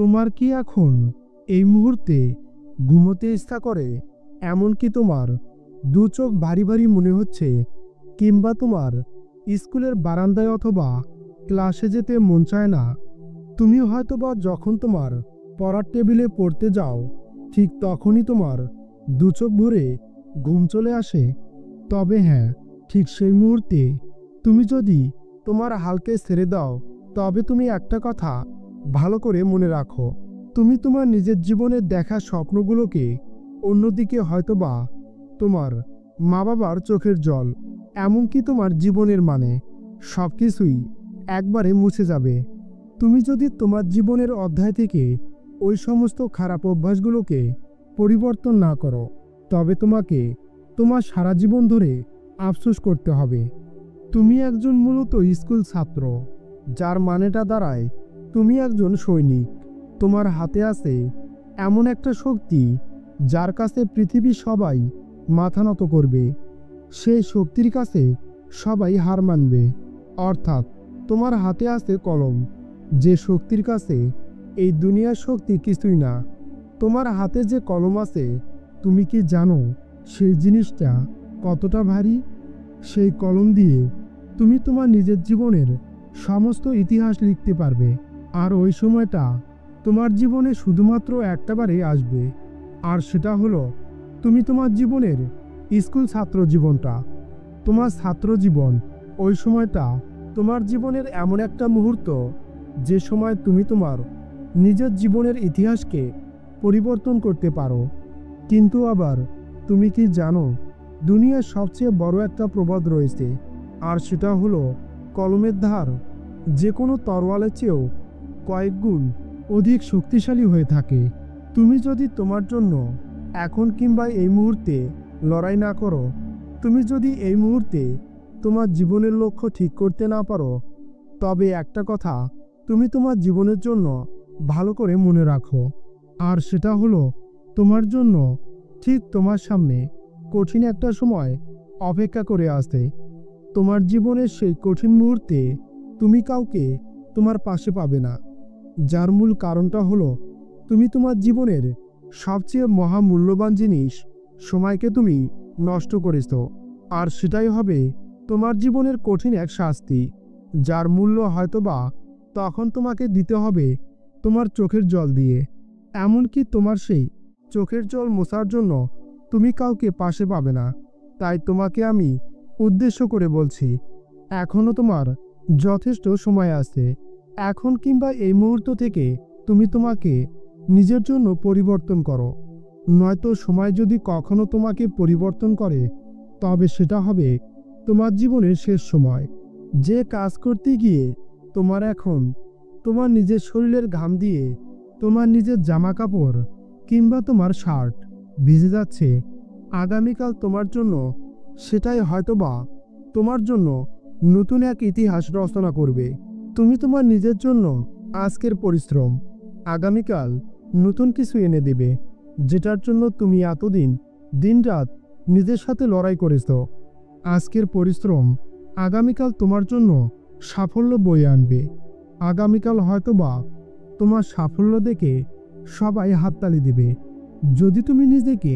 তোমার কি এখন এই মুহূর্তে ঘুমোতে ইচ্ছা করে? এমনকি তোমার দু চোখ ভারী ভারী মনে হচ্ছে, কিংবা তোমার স্কুলের বারান্দায় অথবা ক্লাসে যেতে মন চায় না? তুমি হয়তোবা যখন তোমার পড়ার টেবিলে পড়তে যাও, ঠিক তখনই তোমার দু চোখ ভরে ঘুম চলে আসে। তবে হ্যাঁ, ঠিক সেই মুহূর্তে তুমি যদি তোমার হালকে ছেড়ে দাও, তবে তুমি একটা কথা ভালো করে মনে রাখো, তুমি তোমার নিজের জীবনের দেখা স্বপ্নগুলোকে অন্যদিকে, হয়তোবা তোমার মা বাবার চোখের জল, এমনকি তোমার জীবনের মানে সব কিছুই একবারে মুছে যাবে। তুমি যদি তোমার জীবনের অধ্যায় থেকে ওই সমস্ত খারাপ অভ্যাসগুলোকে পরিবর্তন না করো, তবে তোমাকে তোমার সারা জীবন ধরে আফসোস করতে হবে। তুমি একজন মূলত স্কুল ছাত্র, যার মানেটা দাঁড়ায় তুমি একজন সৈনিক। তোমার হাতে আছে এমন একটা শক্তি যার কাছে পৃথিবীর সবাই মাথা নত করবে। সেই শক্তির কাছে সবাই হার মানবে। অর্থাৎ তোমার হাতে আছে কলম, যে শক্তির কাছে এই দুনিয়ার শক্তি কিছুই না। তোমার হাতে যে কলম আছে, তুমি কি জানো সেই জিনিসটা কতটা ভারী? সেই কলম দিয়ে তুমি তোমার নিজের জীবনের সমস্ত ইতিহাস লিখতে পারবে। আর ওই সময়টা তোমার জীবনে শুধুমাত্র একটাবারে আসবে, আর সেটা হলো তুমি তোমার জীবনের স্কুল ছাত্র জীবনটা। তোমার ছাত্র জীবন, ওই সময়টা তোমার জীবনের এমন একটা মুহূর্ত, যে সময় তুমি তোমার নিজের জীবনের ইতিহাসকে পরিবর্তন করতে পারো। কিন্তু আবার তুমি কি জানো, দুনিয়ার সবচেয়ে বড় একটা প্রবাদ রয়েছে, আর সেটা হলো কলমের ধার যে কোনো তরোয়ালের চেয়েও কয়েক গুণ অধিক শক্তিশালী হয়ে থাকে। তুমি যদি তোমার জন্য এখন কিংবা এই মুহূর্তে লড়াই না করো, তুমি যদি এই মুহূর্তে তোমার জীবনের লক্ষ্য ঠিক করতে না পারো, তবে একটা কথা তুমি তোমার জীবনের জন্য ভালো করে মনে রাখো, আর সেটা হলো তোমার জন্য ঠিক তোমার সামনে কঠিন একটা সময় অপেক্ষা করে আসে। তোমার জীবনের সেই কঠিন মুহূর্তে তুমি কাউকে তোমার পাশে পাবে না, যার মূল কারণটা হলো তুমি তোমার জীবনের সবচেয়ে মহামূল্যবান জিনিস, সময়কে তুমি নষ্ট করেছ। আর সেটাই হবে তোমার জীবনের কঠিন এক শাস্তি, যার মূল্য হয়তোবা তখন তোমাকে দিতে হবে তোমার চোখের জল দিয়ে। এমনকি তোমার সেই চোখের জল মোছার জন্য তুমি কাউকে পাশে পাবে না। তাই তোমাকে আমি উদ্দেশ্য করে বলছি, এখনও তোমার যথেষ্ট সময় আছে। এখন কিংবা এই মুহূর্ত থেকে তুমি তোমাকে নিজের জন্য পরিবর্তন করো, নয়তো সময় যদি কখনো তোমাকে পরিবর্তন করে, তবে সেটা হবে তোমার জীবনের শেষ সময়। যে কাজ করতে গিয়ে তোমার এখন তোমার নিজের শরীরের ঘাম দিয়ে তোমার নিজের জামা কাপড় কিংবা তোমার শার্ট ভিজে যাচ্ছে, আগামীকাল তোমার জন্য সেটাই হয়তোবা তোমার জন্য নতুন এক ইতিহাস রচনা করবে। তুমি তোমার নিজের জন্য আজকের পরিশ্রম আগামীকাল নতুন কিছু এনে দেবে, যেটার জন্য তুমি এতদিন দিনরাত নিজের সাথে লড়াই করেছ। আজকের পরিশ্রম আগামীকাল তোমার জন্য সাফল্য বয়ে আনবে। আগামীকাল হয়তোবা তোমার সাফল্য দেখে সবাই হাততালি দেবে। যদি তুমি নিজেকে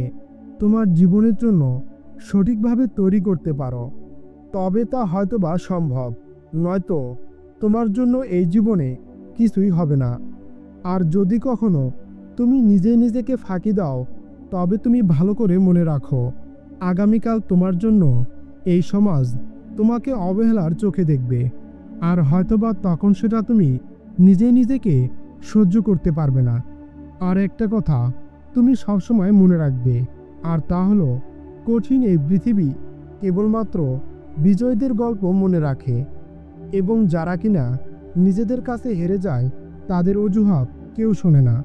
তোমার জীবনের জন্য সঠিকভাবে তৈরি করতে পারো, তবে তা হয়তোবা সম্ভব, নয়তো তোমার জন্য এই জীবনে কিছুই হবে না। আর যদি কখনো তুমি নিজেকে ফাঁকি দাও, তবে তুমি ভালো করে মনে রাখো, আগামীকাল তোমার জন্য এই সমাজ তোমাকে অবহেলার চোখে দেখবে। আর হয়তোবা তখন সেটা তুমি নিজেকে সহ্য করতে পারবে না। আর একটা কথা তুমি সবসময় মনে রাখবে, আর তা হলো কঠিন এই পৃথিবী কেবলমাত্র বিজয়ীদের গল্প মনে রাখে, এবং যারা কিনা নিজেদের কাছে হেরে যায় তাদের অজুহাত কেউ শোনে না।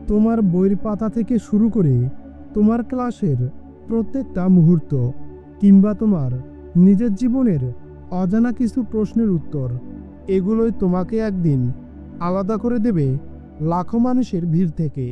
তোমার বইয়ের পাতা থেকে শুরু করে তোমার ক্লাসের প্রত্যেকটা মুহূর্ত, কিংবা তোমার নিজের জীবনের অজানা কিছু প্রশ্নের উত্তর, এগুলোই তোমাকে একদিন আলাদা করে দেবে লাখো মানুষের ভিড় থেকে।